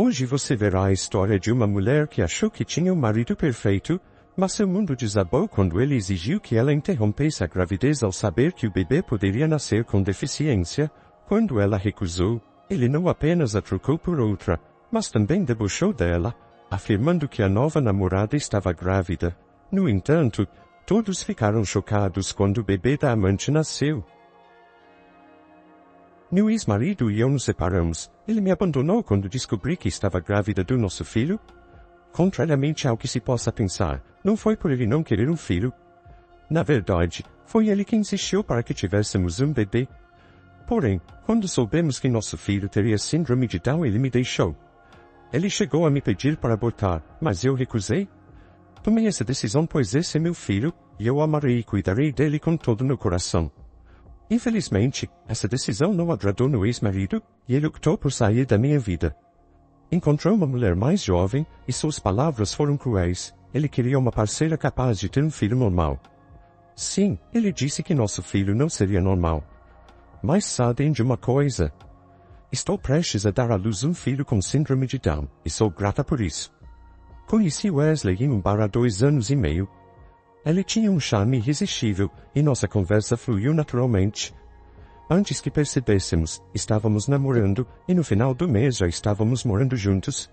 Hoje você verá a história de uma mulher que achou que tinha um marido perfeito, mas seu mundo desabou quando ele exigiu que ela interrompesse a gravidez ao saber que o bebê poderia nascer com deficiência. Quando ela recusou, ele não apenas a trocou por outra, mas também debochou dela, afirmando que a nova namorada estava grávida. No entanto, todos ficaram chocados quando o bebê da amante nasceu. Meu ex-marido e eu nos separamos. Ele me abandonou quando descobri que estava grávida do nosso filho. Contrariamente ao que se possa pensar, não foi por ele não querer um filho. Na verdade, foi ele quem insistiu para que tivéssemos um bebê. Porém, quando soubemos que nosso filho teria síndrome de Down, ele me deixou. Ele chegou a me pedir para abortar, mas eu recusei. Tomei essa decisão pois esse é meu filho, e eu amarei e cuidarei dele com todo o meu coração. Infelizmente, essa decisão não agradou meu ex-marido, e ele optou por sair da minha vida. Encontrou uma mulher mais jovem, e suas palavras foram cruéis. Ele queria uma parceira capaz de ter um filho normal. Sim, ele disse que nosso filho não seria normal. Mas sabem de uma coisa? Estou prestes a dar à luz um filho com síndrome de Down, e sou grata por isso. Conheci Wesley em um bar há 2 anos e meio. Ele tinha um charme irresistível, e nossa conversa fluiu naturalmente. Antes que percebêssemos, estávamos namorando, e no final do mês já estávamos morando juntos.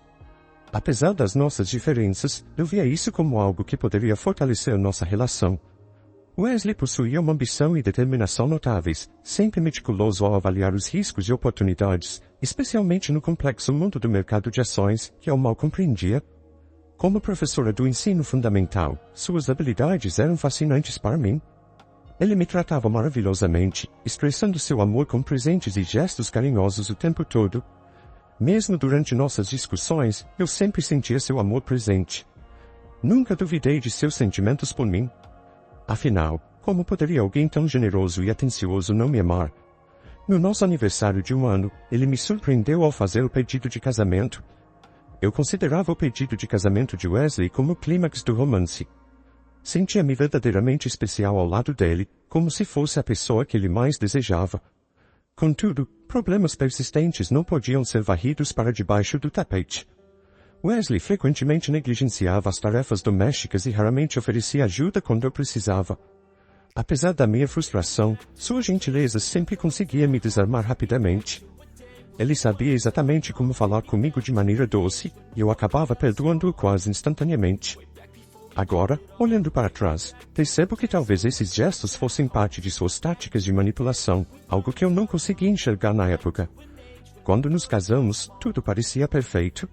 Apesar das nossas diferenças, eu via isso como algo que poderia fortalecer nossa relação. Wesley possuía uma ambição e determinação notáveis, sempre meticuloso ao avaliar os riscos e oportunidades, especialmente no complexo mundo do mercado de ações, que eu mal compreendia. Como professora do ensino fundamental, suas habilidades eram fascinantes para mim. Ele me tratava maravilhosamente, expressando seu amor com presentes e gestos carinhosos o tempo todo. Mesmo durante nossas discussões, eu sempre sentia seu amor presente. Nunca duvidei de seus sentimentos por mim. Afinal, como poderia alguém tão generoso e atencioso não me amar? No nosso aniversário de 1 ano, ele me surpreendeu ao fazer o pedido de casamento. Eu considerava o pedido de casamento de Wesley como o clímax do romance. Sentia-me verdadeiramente especial ao lado dele, como se fosse a pessoa que ele mais desejava. Contudo, problemas persistentes não podiam ser varridos para debaixo do tapete. Wesley frequentemente negligenciava as tarefas domésticas e raramente oferecia ajuda quando eu precisava. Apesar da minha frustração, sua gentileza sempre conseguia me desarmar rapidamente. Ele sabia exatamente como falar comigo de maneira doce, e eu acabava perdoando-o quase instantaneamente. Agora, olhando para trás, percebo que talvez esses gestos fossem parte de suas táticas de manipulação, algo que eu não conseguia enxergar na época. Quando nos casamos, tudo parecia perfeito.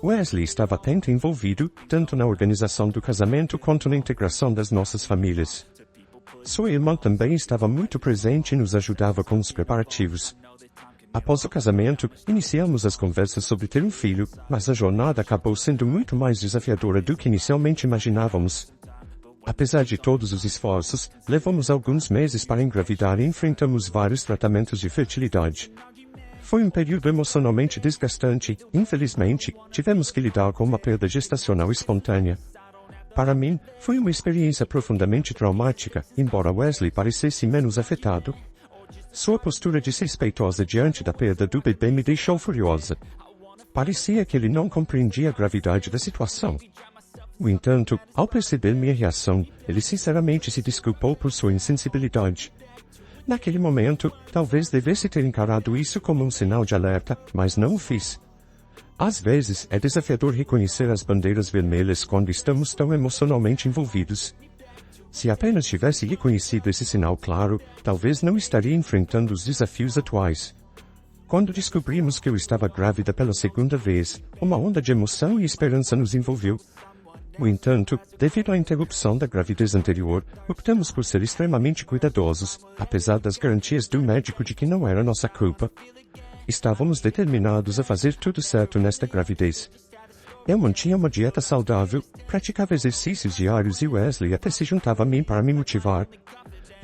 Wesley estava atento e envolvido, tanto na organização do casamento quanto na integração das nossas famílias. Sua irmã também estava muito presente e nos ajudava com os preparativos. Após o casamento, iniciamos as conversas sobre ter um filho, mas a jornada acabou sendo muito mais desafiadora do que inicialmente imaginávamos. Apesar de todos os esforços, levamos alguns meses para engravidar e enfrentamos vários tratamentos de fertilidade. Foi um período emocionalmente desgastante. Infelizmente, tivemos que lidar com uma perda gestacional espontânea. Para mim, foi uma experiência profundamente traumática, embora Wesley parecesse menos afetado. Sua postura desrespeitosa diante da perda do bebê me deixou furiosa. Parecia que ele não compreendia a gravidade da situação. No entanto, ao perceber minha reação, ele sinceramente se desculpou por sua insensibilidade. Naquele momento, talvez devesse ter encarado isso como um sinal de alerta, mas não o fiz. Às vezes, é desafiador reconhecer as bandeiras vermelhas quando estamos tão emocionalmente envolvidos. Se apenas tivesse reconhecido esse sinal claro, talvez não estaria enfrentando os desafios atuais. Quando descobrimos que eu estava grávida pela 2ª vez, uma onda de emoção e esperança nos envolveu. No entanto, devido à interrupção da gravidez anterior, optamos por ser extremamente cuidadosos, apesar das garantias do médico de que não era nossa culpa. Estávamos determinados a fazer tudo certo nesta gravidez. Eu mantinha uma dieta saudável, praticava exercícios diários e Wesley até se juntava a mim para me motivar.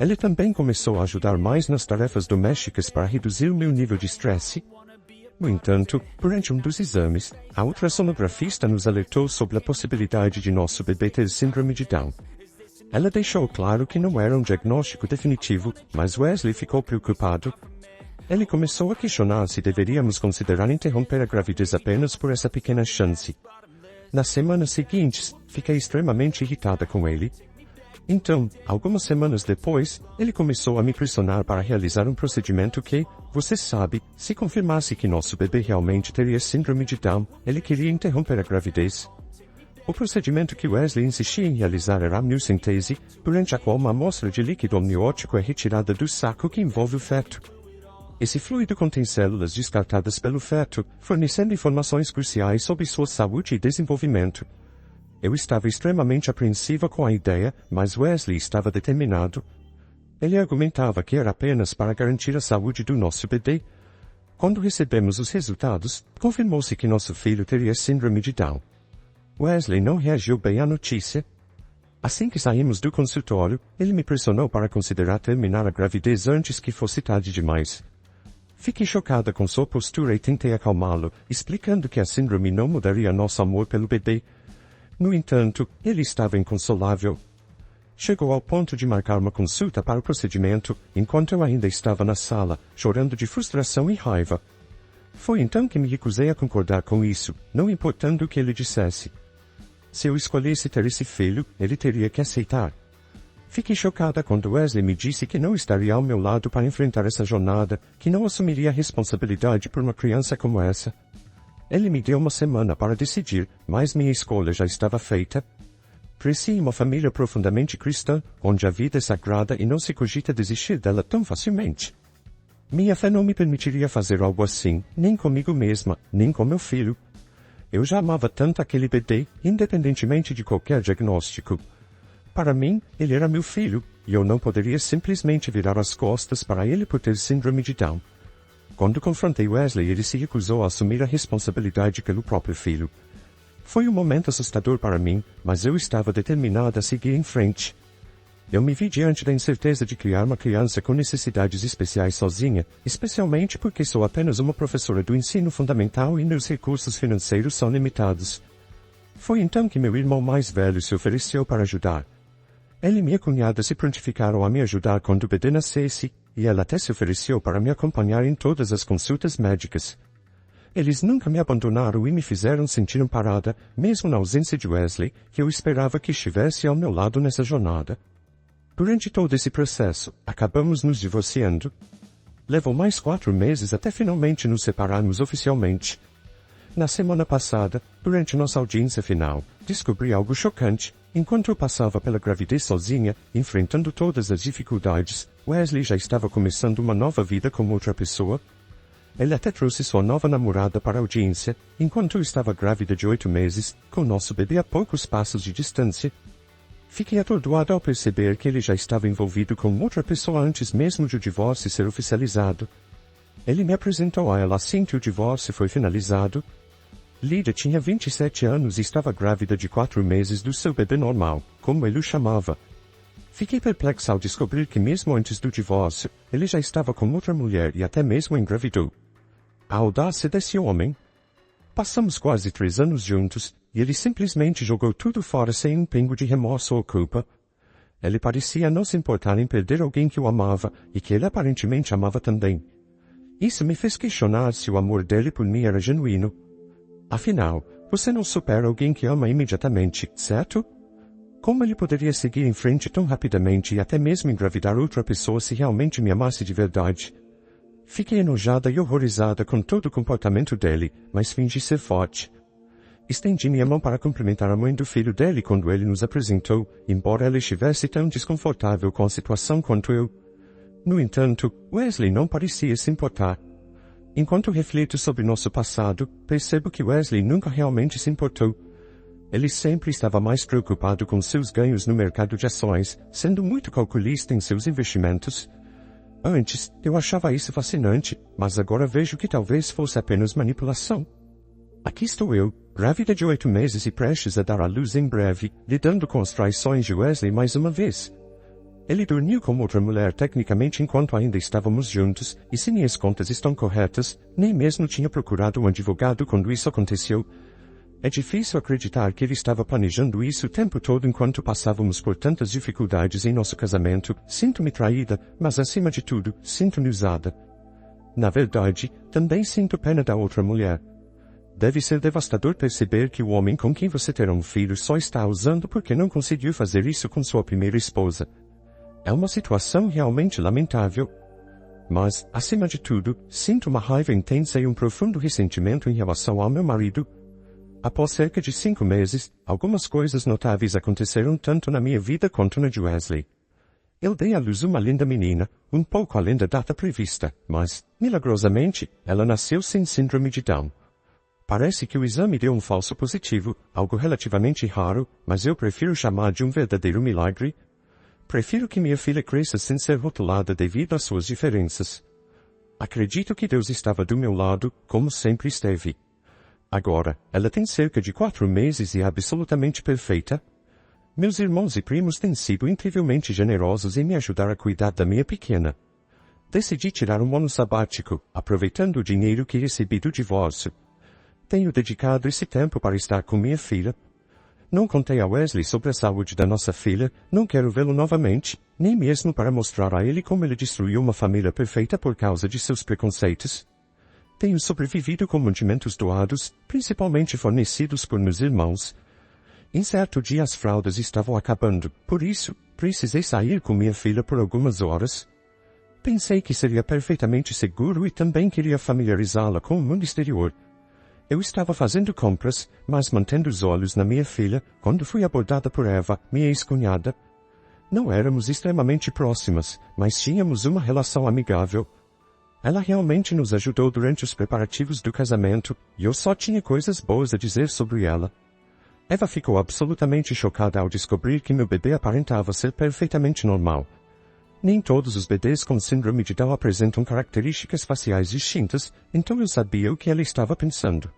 Ele também começou a ajudar mais nas tarefas domésticas para reduzir o meu nível de estresse. No entanto, durante um dos exames, a ultrassonografista nos alertou sobre a possibilidade de nosso bebê ter síndrome de Down. Ela deixou claro que não era um diagnóstico definitivo, mas Wesley ficou preocupado. Ele começou a questionar se deveríamos considerar interromper a gravidez apenas por essa pequena chance. Nas semanas seguintes, fiquei extremamente irritada com ele. Então, algumas semanas depois, ele começou a me pressionar para realizar um procedimento que, você sabe, se confirmasse que nosso bebê realmente teria síndrome de Down, ele queria interromper a gravidez. O procedimento que Wesley insistia em realizar era a amniocentese, durante a qual uma amostra de líquido amniótico é retirada do saco que envolve o feto. Esse fluido contém células descartadas pelo feto, fornecendo informações cruciais sobre sua saúde e desenvolvimento. Eu estava extremamente apreensiva com a ideia, mas Wesley estava determinado. Ele argumentava que era apenas para garantir a saúde do nosso bebê. Quando recebemos os resultados, confirmou-se que nosso filho teria síndrome de Down. Wesley não reagiu bem à notícia. Assim que saímos do consultório, ele me pressionou para considerar terminar a gravidez antes que fosse tarde demais. Fiquei chocada com sua postura e tentei acalmá-lo, explicando que a síndrome não mudaria nosso amor pelo bebê. No entanto, ele estava inconsolável. Chegou ao ponto de marcar uma consulta para o procedimento, enquanto eu ainda estava na sala, chorando de frustração e raiva. Foi então que me recusei a concordar com isso, não importando o que ele dissesse. Se eu escolhesse ter esse filho, ele teria que aceitar. Fiquei chocada quando Wesley me disse que não estaria ao meu lado para enfrentar essa jornada, que não assumiria a responsabilidade por uma criança como essa. Ele me deu uma semana para decidir, mas minha escolha já estava feita. Cresci em uma família profundamente cristã, onde a vida é sagrada e não se cogita desistir dela tão facilmente. Minha fé não me permitiria fazer algo assim, nem comigo mesma, nem com meu filho. Eu já amava tanto aquele bebê, independentemente de qualquer diagnóstico. Para mim, ele era meu filho, e eu não poderia simplesmente virar as costas para ele por ter síndrome de Down. Quando confrontei Wesley, ele se recusou a assumir a responsabilidade pelo próprio filho. Foi um momento assustador para mim, mas eu estava determinada a seguir em frente. Eu me vi diante da incerteza de criar uma criança com necessidades especiais sozinha, especialmente porque sou apenas uma professora do ensino fundamental e meus recursos financeiros são limitados. Foi então que meu irmão mais velho se ofereceu para ajudar. Ele e minha cunhada se prontificaram a me ajudar quando o bebê nascesse, e ela até se ofereceu para me acompanhar em todas as consultas médicas. Eles nunca me abandonaram e me fizeram sentir amparada, mesmo na ausência de Wesley, que eu esperava que estivesse ao meu lado nessa jornada. Durante todo esse processo, acabamos nos divorciando. Levou mais 4 meses até finalmente nos separarmos oficialmente. Na semana passada, durante nossa audiência final, descobri algo chocante. Enquanto eu passava pela gravidez sozinha, enfrentando todas as dificuldades, Wesley já estava começando uma nova vida com outra pessoa. Ele até trouxe sua nova namorada para a audiência, enquanto eu estava grávida de 8 meses, com nosso bebê a poucos passos de distância. Fiquei atordoada ao perceber que ele já estava envolvido com outra pessoa antes mesmo de o divórcio ser oficializado. Ele me apresentou a ela assim que o divórcio foi finalizado. Lydia tinha 27 anos e estava grávida de 4 meses do seu bebê normal, como ele o chamava. Fiquei perplexa ao descobrir que mesmo antes do divórcio, ele já estava com outra mulher e até mesmo engravidou. A audácia desse homem. Passamos quase 3 anos juntos, e ele simplesmente jogou tudo fora sem um pingo de remorso ou culpa. Ele parecia não se importar em perder alguém que o amava, e que ele aparentemente amava também. Isso me fez questionar se o amor dele por mim era genuíno. Afinal, você não supera alguém que ama imediatamente, certo? Como ele poderia seguir em frente tão rapidamente e até mesmo engravidar outra pessoa se realmente me amasse de verdade? Fiquei enojada e horrorizada com todo o comportamento dele, mas fingi ser forte. Estendi minha mão para cumprimentar a mãe do filho dele quando ele nos apresentou, embora ela estivesse tão desconfortável com a situação quanto eu. No entanto, Wesley não parecia se importar. Enquanto reflito sobre nosso passado, percebo que Wesley nunca realmente se importou. Ele sempre estava mais preocupado com seus ganhos no mercado de ações, sendo muito calculista em seus investimentos. Antes, eu achava isso fascinante, mas agora vejo que talvez fosse apenas manipulação. Aqui estou eu, grávida de 8 meses e prestes a dar à luz em breve, lidando com as traições de Wesley mais uma vez. Ele dormiu com outra mulher tecnicamente enquanto ainda estávamos juntos, e se minhas contas estão corretas, nem mesmo tinha procurado um advogado quando isso aconteceu. É difícil acreditar que ele estava planejando isso o tempo todo enquanto passávamos por tantas dificuldades em nosso casamento. Sinto-me traída, mas acima de tudo, sinto-me usada. Na verdade, também sinto pena da outra mulher. Deve ser devastador perceber que o homem com quem você terá um filho só está usando porque não conseguiu fazer isso com sua primeira esposa. É uma situação realmente lamentável. Mas, acima de tudo, sinto uma raiva intensa e um profundo ressentimento em relação ao meu marido. Após cerca de 5 meses, algumas coisas notáveis aconteceram tanto na minha vida quanto na de Wesley. Eu dei à luz uma linda menina, um pouco além da data prevista, mas, milagrosamente, ela nasceu sem síndrome de Down. Parece que o exame deu um falso positivo, algo relativamente raro, mas eu prefiro chamar de um verdadeiro milagre. Prefiro que minha filha cresça sem ser rotulada devido às suas diferenças. Acredito que Deus estava do meu lado, como sempre esteve. Agora, ela tem cerca de 4 meses e é absolutamente perfeita. Meus irmãos e primos têm sido incrivelmente generosos em me ajudar a cuidar da minha pequena. Decidi tirar um ano sabático, aproveitando o dinheiro que recebi do divórcio. Tenho dedicado esse tempo para estar com minha filha. Não contei a Wesley sobre a saúde da nossa filha, não quero vê-lo novamente, nem mesmo para mostrar a ele como ele destruiu uma família perfeita por causa de seus preconceitos. Tenho sobrevivido com mantimentos doados, principalmente fornecidos por meus irmãos. Em certo dia as fraldas estavam acabando, por isso, precisei sair com minha filha por algumas horas. Pensei que seria perfeitamente seguro e também queria familiarizá-la com o mundo exterior. Eu estava fazendo compras, mas mantendo os olhos na minha filha, quando fui abordada por Eva, minha ex-cunhada. Não éramos extremamente próximas, mas tínhamos uma relação amigável. Ela realmente nos ajudou durante os preparativos do casamento, e eu só tinha coisas boas a dizer sobre ela. Eva ficou absolutamente chocada ao descobrir que meu bebê aparentava ser perfeitamente normal. Nem todos os bebês com síndrome de Down apresentam características faciais distintas, então eu sabia o que ela estava pensando.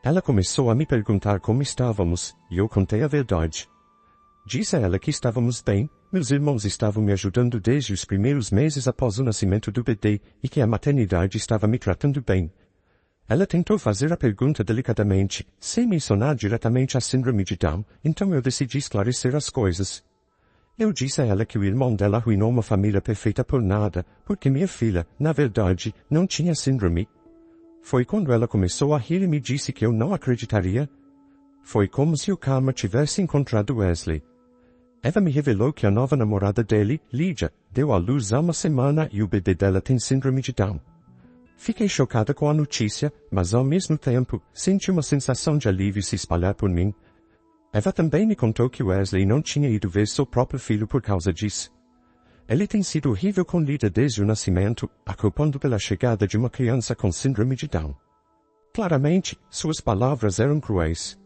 Ela começou a me perguntar como estávamos, e eu contei a verdade. Disse a ela que estávamos bem, meus irmãos estavam me ajudando desde os primeiros meses após o nascimento do bebê, e que a maternidade estava me tratando bem. Ela tentou fazer a pergunta delicadamente, sem mencionar diretamente a síndrome de Down, então eu decidi esclarecer as coisas. Eu disse a ela que o irmão dela arruinou uma família perfeita por nada, porque minha filha, na verdade, não tinha síndrome. Foi quando ela começou a rir e me disse que eu não acreditaria. Foi como se o karma tivesse encontrado Wesley. Eva me revelou que a nova namorada dele, Lydia, deu à luz há uma semana e o bebê dela tem síndrome de Down. Fiquei chocada com a notícia, mas ao mesmo tempo, senti uma sensação de alívio se espalhar por mim. Eva também me contou que Wesley não tinha ido ver seu próprio filho por causa disso. Ele tem sido horrível com Lydia desde o nascimento, a culpando pela chegada de uma criança com síndrome de Down. Claramente, suas palavras eram cruéis.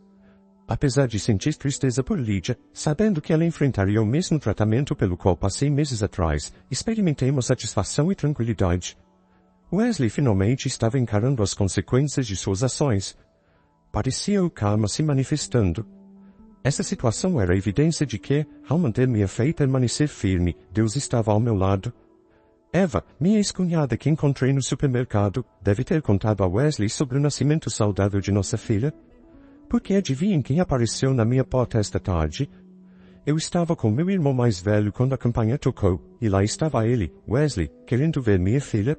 Apesar de sentir tristeza por Lydia, sabendo que ela enfrentaria o mesmo tratamento pelo qual passei meses atrás, experimentei uma satisfação e tranquilidade. Wesley finalmente estava encarando as consequências de suas ações. Parecia o karma se manifestando. Essa situação era evidência de que, ao manter minha fé e permanecer firme, Deus estava ao meu lado. Eva, minha ex-cunhada que encontrei no supermercado, deve ter contado a Wesley sobre o nascimento saudável de nossa filha. Porque adivinhem quem apareceu na minha porta esta tarde? Eu estava com meu irmão mais velho quando a campanha tocou, e lá estava ele, Wesley, querendo ver minha filha.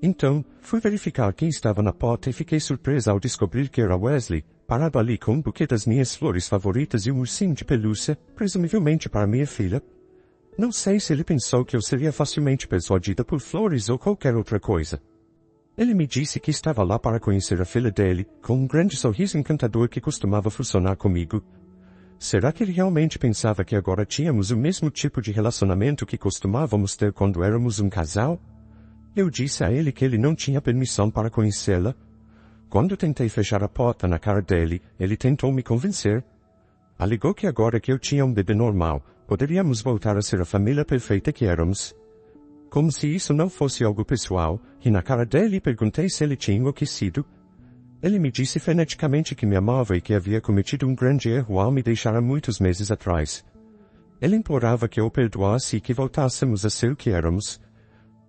Então, fui verificar quem estava na porta e fiquei surpresa ao descobrir que era Wesley, parado ali com um buquê das minhas flores favoritas e um ursinho de pelúcia, presumivelmente para minha filha. Não sei se ele pensou que eu seria facilmente persuadida por flores ou qualquer outra coisa. Ele me disse que estava lá para conhecer a filha dele, com um grande sorriso encantador que costumava funcionar comigo. Será que ele realmente pensava que agora tínhamos o mesmo tipo de relacionamento que costumávamos ter quando éramos um casal? Eu disse a ele que ele não tinha permissão para conhecê-la. Quando tentei fechar a porta na cara dele, ele tentou me convencer. Alegou que agora que eu tinha um bebê normal, poderíamos voltar a ser a família perfeita que éramos. Como se isso não fosse algo pessoal, e na cara dele perguntei se ele tinha enlouquecido. Ele me disse freneticamente que me amava e que havia cometido um grande erro ao me deixar há muitos meses atrás. Ele implorava que eu o perdoasse e que voltássemos a ser o que éramos.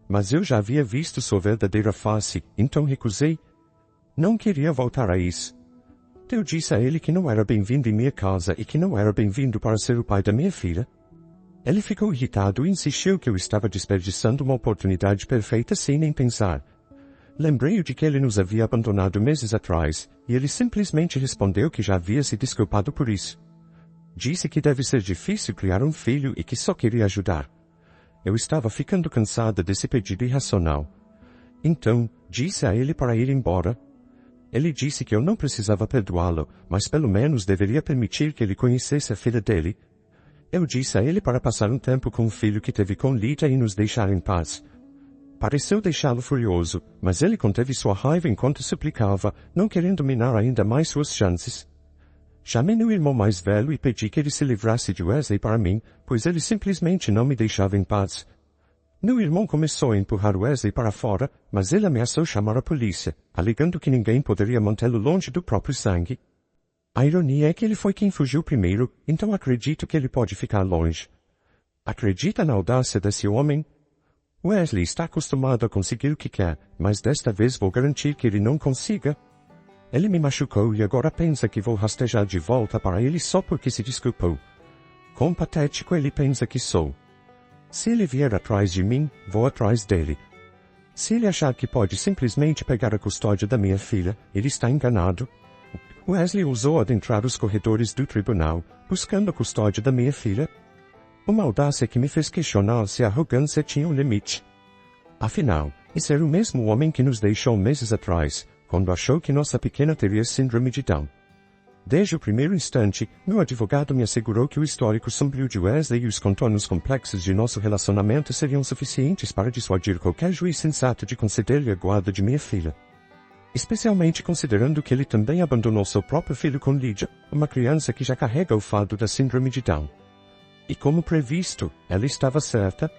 Mas eu já havia visto sua verdadeira face, então recusei. Não queria voltar a isso. Eu disse a ele que não era bem-vindo em minha casa e que não era bem-vindo para ser o pai da minha filha. Ele ficou irritado e insistiu que eu estava desperdiçando uma oportunidade perfeita sem nem pensar. Lembrei-o de que ele nos havia abandonado meses atrás, e ele simplesmente respondeu que já havia se desculpado por isso. Disse que deve ser difícil criar um filho e que só queria ajudar. Eu estava ficando cansada desse pedido irracional. Então, disse a ele para ir embora. Ele disse que eu não precisava perdoá-lo, mas pelo menos deveria permitir que ele conhecesse a filha dele. Eu disse a ele para passar um tempo com o filho que teve com Lita e nos deixar em paz. Pareceu deixá-lo furioso, mas ele conteve sua raiva enquanto suplicava, não querendo minar ainda mais suas chances. Chamei meu irmão mais velho e pedi que ele se livrasse de Wesley para mim, pois ele simplesmente não me deixava em paz. Meu irmão começou a empurrar Wesley para fora, mas ele ameaçou chamar a polícia, alegando que ninguém poderia mantê-lo longe do próprio sangue. A ironia é que ele foi quem fugiu primeiro, então acredito que ele pode ficar longe. Acredita na audácia desse homem? Wesley está acostumado a conseguir o que quer, mas desta vez vou garantir que ele não consiga. Ele me machucou e agora pensa que vou rastejar de volta para ele só porque se desculpou. Quão patético ele pensa que sou. Se ele vier atrás de mim, vou atrás dele. Se ele achar que pode simplesmente pegar a custódia da minha filha, ele está enganado. Wesley ousou adentrar os corredores do tribunal, buscando a custódia da minha filha. Uma audácia que me fez questionar se a arrogância tinha um limite. Afinal, esse era o mesmo homem que nos deixou meses atrás, quando achou que nossa pequena teria síndrome de Down. Desde o primeiro instante, meu advogado me assegurou que o histórico sombrio de Wesley e os contornos complexos de nosso relacionamento seriam suficientes para dissuadir qualquer juiz sensato de conceder-lhe a guarda de minha filha. Especialmente considerando que ele também abandonou seu próprio filho com Lydia, uma criança que já carrega o fardo da síndrome de Down. E como previsto, ela estava certa.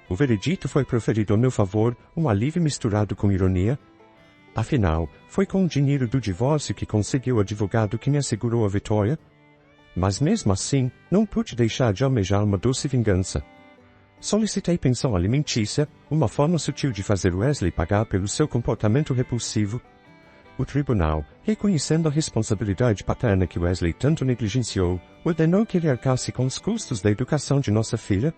O veredito foi proferido a meu favor, um alívio misturado com ironia. Afinal, foi com o dinheiro do divórcio que consegui o advogado que me assegurou a vitória. Mas mesmo assim, não pude deixar de almejar uma doce vingança. Solicitei pensão alimentícia, uma forma sutil de fazer Wesley pagar pelo seu comportamento repulsivo. O tribunal, reconhecendo a responsabilidade paterna que Wesley tanto negligenciou, ordenou que ele arcasse com os custos da educação de nossa filha.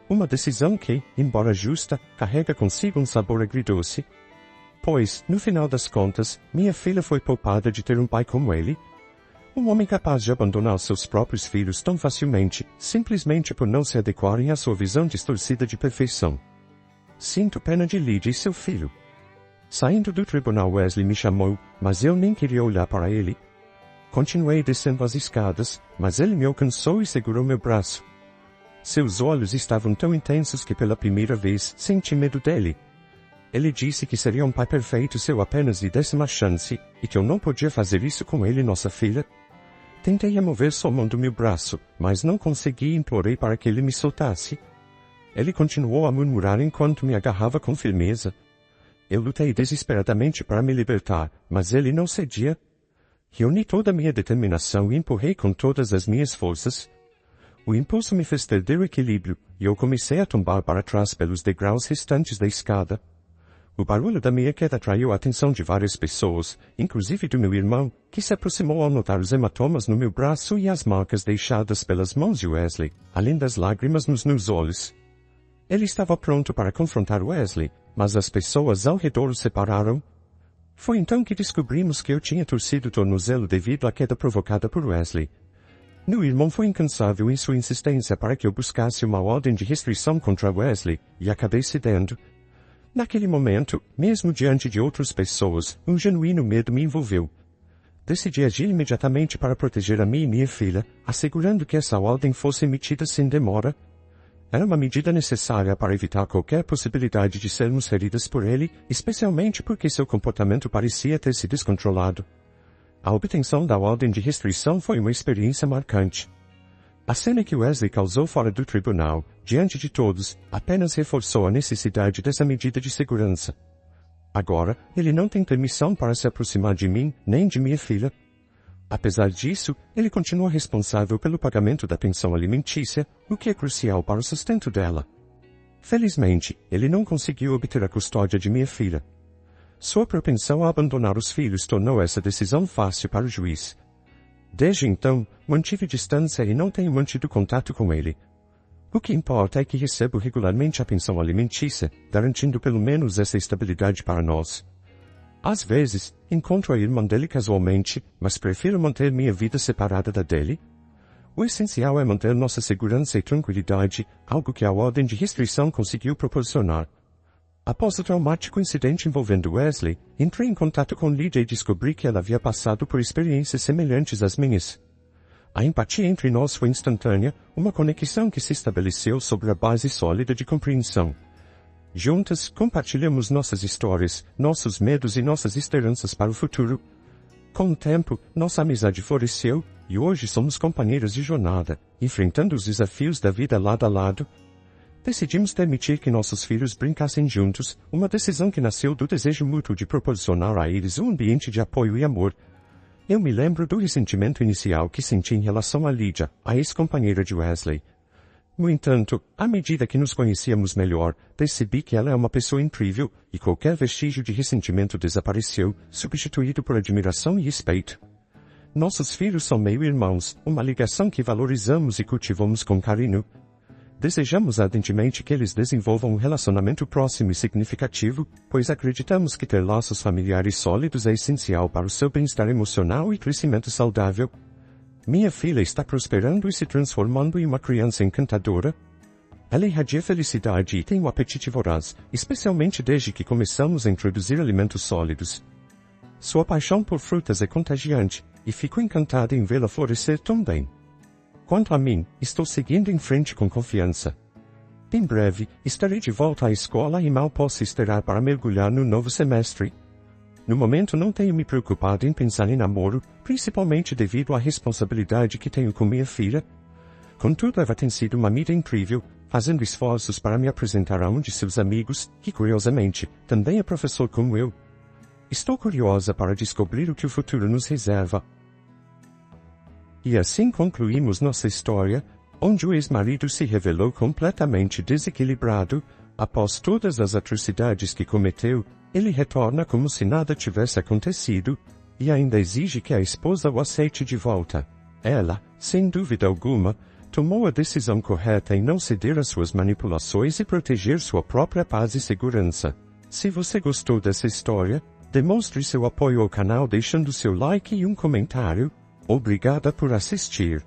Uma decisão que, embora justa, carrega consigo um sabor agridoce. Pois, no final das contas, minha filha foi poupada de ter um pai como ele. Um homem capaz de abandonar seus próprios filhos tão facilmente, simplesmente por não se adequarem à sua visão distorcida de perfeição. Sinto pena de Lydia e seu filho. Saindo do tribunal, Wesley me chamou, mas eu nem queria olhar para ele. Continuei descendo as escadas, mas ele me alcançou e segurou meu braço. Seus olhos estavam tão intensos que pela primeira vez senti medo dele. Ele disse que seria um pai perfeito se eu apenas lhe desse uma chance, e que eu não podia fazer isso com ele e nossa filha. Tentei remover sua mão do meu braço, mas não consegui e implorei para que ele me soltasse. Ele continuou a murmurar enquanto me agarrava com firmeza. Eu lutei desesperadamente para me libertar, mas ele não cedia. Reuni toda a minha determinação e empurrei com todas as minhas forças. O impulso me fez perder o equilíbrio, e eu comecei a tombar para trás pelos degraus restantes da escada. O barulho da minha queda atraiu a atenção de várias pessoas, inclusive do meu irmão, que se aproximou ao notar os hematomas no meu braço e as marcas deixadas pelas mãos de Wesley, além das lágrimas nos meus olhos. Ele estava pronto para confrontar Wesley, mas as pessoas ao redor o separaram. Foi então que descobrimos que eu tinha torcido o tornozelo devido à queda provocada por Wesley. Meu irmão foi incansável em sua insistência para que eu buscasse uma ordem de restrição contra Wesley, e acabei cedendo. Naquele momento, mesmo diante de outras pessoas, um genuíno medo me envolveu. Decidi agir imediatamente para proteger a mim e minha filha, assegurando que essa ordem fosse emitida sem demora. Era uma medida necessária para evitar qualquer possibilidade de sermos feridas por ele, especialmente porque seu comportamento parecia ter se descontrolado. A obtenção da ordem de restrição foi uma experiência marcante. A cena que Wesley causou fora do tribunal, diante de todos, apenas reforçou a necessidade dessa medida de segurança. Agora, ele não tem permissão para se aproximar de mim, nem de minha filha. Apesar disso, ele continua responsável pelo pagamento da pensão alimentícia, o que é crucial para o sustento dela. Felizmente, ele não conseguiu obter a custódia de minha filha. Sua propensão a abandonar os filhos tornou essa decisão fácil para o juiz. Desde então, mantive distância e não tenho mantido contato com ele. O que importa é que recebo regularmente a pensão alimentícia, garantindo pelo menos essa estabilidade para nós. Às vezes, encontro a irmã dele casualmente, mas prefiro manter minha vida separada da dele. O essencial é manter nossa segurança e tranquilidade, algo que a ordem de restrição conseguiu proporcionar. Após o traumático incidente envolvendo Wesley, entrei em contato com Lydia e descobri que ela havia passado por experiências semelhantes às minhas. A empatia entre nós foi instantânea, uma conexão que se estabeleceu sobre a base sólida de compreensão. Juntas, compartilhamos nossas histórias, nossos medos e nossas esperanças para o futuro. Com o tempo, nossa amizade floresceu, e hoje somos companheiras de jornada, enfrentando os desafios da vida lado a lado. Decidimos permitir que nossos filhos brincassem juntos, uma decisão que nasceu do desejo mútuo de proporcionar a eles um ambiente de apoio e amor. Eu me lembro do ressentimento inicial que senti em relação a Lydia, a ex-companheira de Wesley. No entanto, à medida que nos conhecíamos melhor, percebi que ela é uma pessoa incrível, e qualquer vestígio de ressentimento desapareceu, substituído por admiração e respeito. Nossos filhos são meio-irmãos, uma ligação que valorizamos e cultivamos com carinho. Desejamos ardentemente que eles desenvolvam um relacionamento próximo e significativo, pois acreditamos que ter laços familiares sólidos é essencial para o seu bem-estar emocional e crescimento saudável. Minha filha está prosperando e se transformando em uma criança encantadora. Ela irradia felicidade e tem um apetite voraz, especialmente desde que começamos a introduzir alimentos sólidos. Sua paixão por frutas é contagiante, e fico encantada em vê-la florescer tão bem. Quanto a mim, estou seguindo em frente com confiança. Em breve, estarei de volta à escola e mal posso esperar para mergulhar no novo semestre. No momento não tenho me preocupado em pensar em namoro, principalmente devido à responsabilidade que tenho com minha filha. Contudo, ela tem sido uma amiga incrível, fazendo esforços para me apresentar a um de seus amigos, que curiosamente, também é professor como eu. Estou curiosa para descobrir o que o futuro nos reserva. E assim concluímos nossa história, onde o ex-marido se revelou completamente desequilibrado. Após todas as atrocidades que cometeu, ele retorna como se nada tivesse acontecido, e ainda exige que a esposa o aceite de volta. Ela, sem dúvida alguma, tomou a decisão correta em não ceder às suas manipulações e proteger sua própria paz e segurança. Se você gostou dessa história, demonstre seu apoio ao canal deixando seu like e um comentário. Obrigada por assistir.